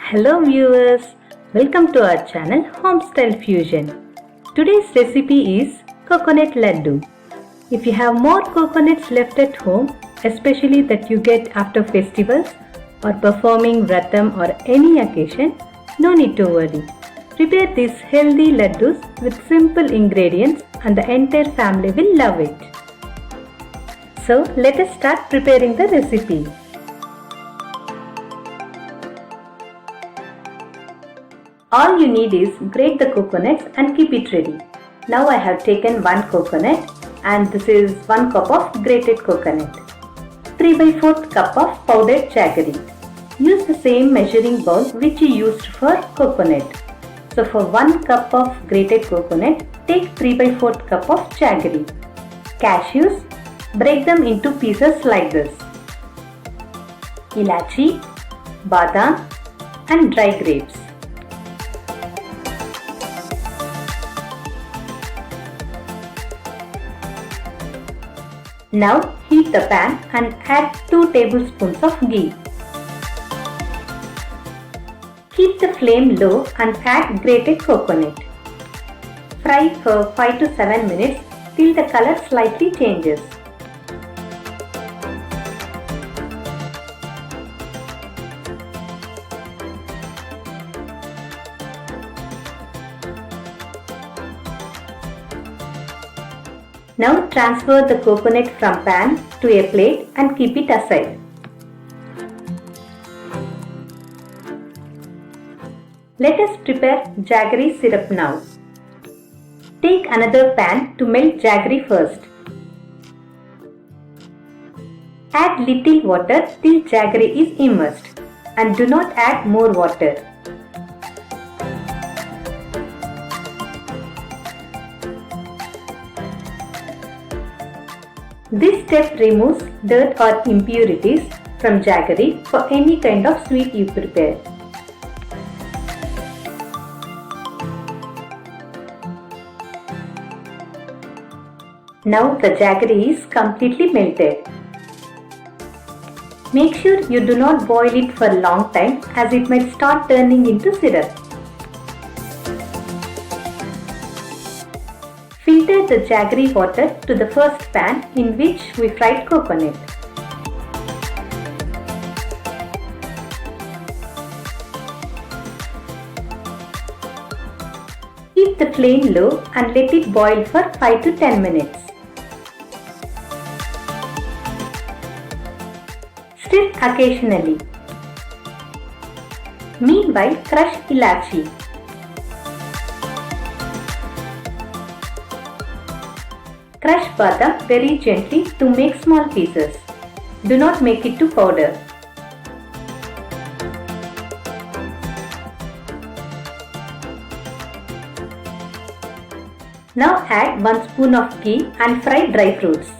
Hello viewers, welcome to our channel Homestyle Fusion. Today's recipe is coconut laddu. If you have more coconuts left at home, especially that you get after festivals or performing vratam or any occasion, no need to worry. Prepare these healthy laddus with simple ingredients and the entire family will love it. So let us start preparing the recipe. All you need is grate the coconuts and keep it ready. Now I have taken one coconut and this is 1 cup of grated coconut. 3/4 cup of powdered jaggery. Use the same measuring bowl which you used for coconut. So for 1 cup of grated coconut, take 3/4 cup of jaggery. Cashews, break them into pieces like this. Ilachi, badam and dry grapes. Now heat the pan and add 2 tablespoons of ghee. Keep the flame low and add grated coconut. Fry for 5 to 7 minutes till the color slightly changes. Now transfer the coconut from pan to a plate and keep it aside. Let us prepare jaggery syrup now. Take another pan to melt jaggery first. Add little water till jaggery is immersed and do not add more water. This step removes dirt or impurities from jaggery for any kind of sweet you prepare. Now the jaggery is completely melted. Make sure you do not boil it for a long time as it might start turning into syrup. Filter the jaggery water to the first pan in which we fried coconut. Keep the flame low and let it boil for 5 to 10 minutes. Stir occasionally. Meanwhile, crush ilachi. Crush badam very gently to make small pieces. Do not make it to powder. Now add 1 spoon of ghee and fry dry fruits.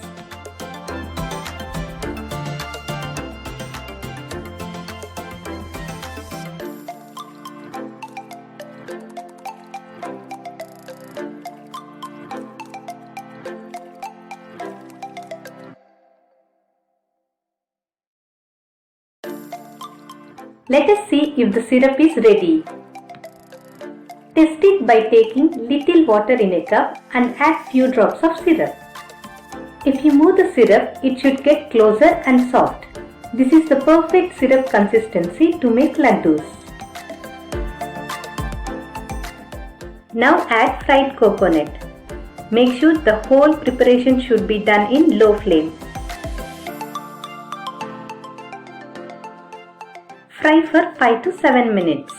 Let us see if the syrup is ready. Test it by taking little water in a cup and add few drops of syrup. If you move the syrup, it should get closer and soft. This is the perfect syrup consistency to make laddus. Now add fried coconut. Make sure the whole preparation should be done in low flame. Fry for 5 to 7 minutes.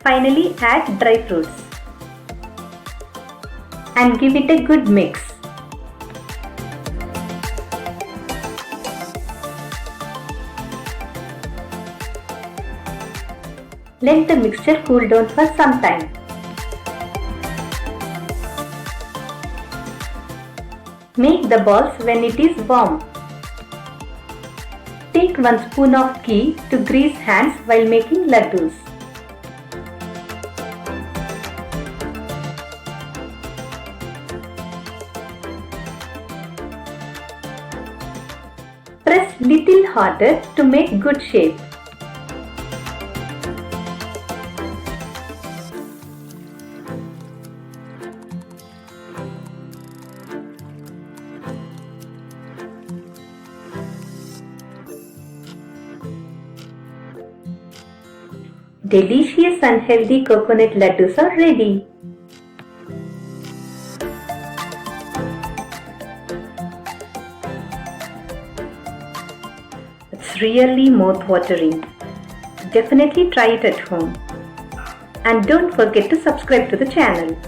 Finally, add dry fruits and give it a good mix. Let the mixture cool down for some time. Make the balls when it is warm. Take 1 spoon of ghee to grease hands while making laddus. Press little harder to make good shape. Delicious and healthy coconut laddus are ready. It's really mouth-watering. Definitely try it at home. And don't forget to subscribe to the channel.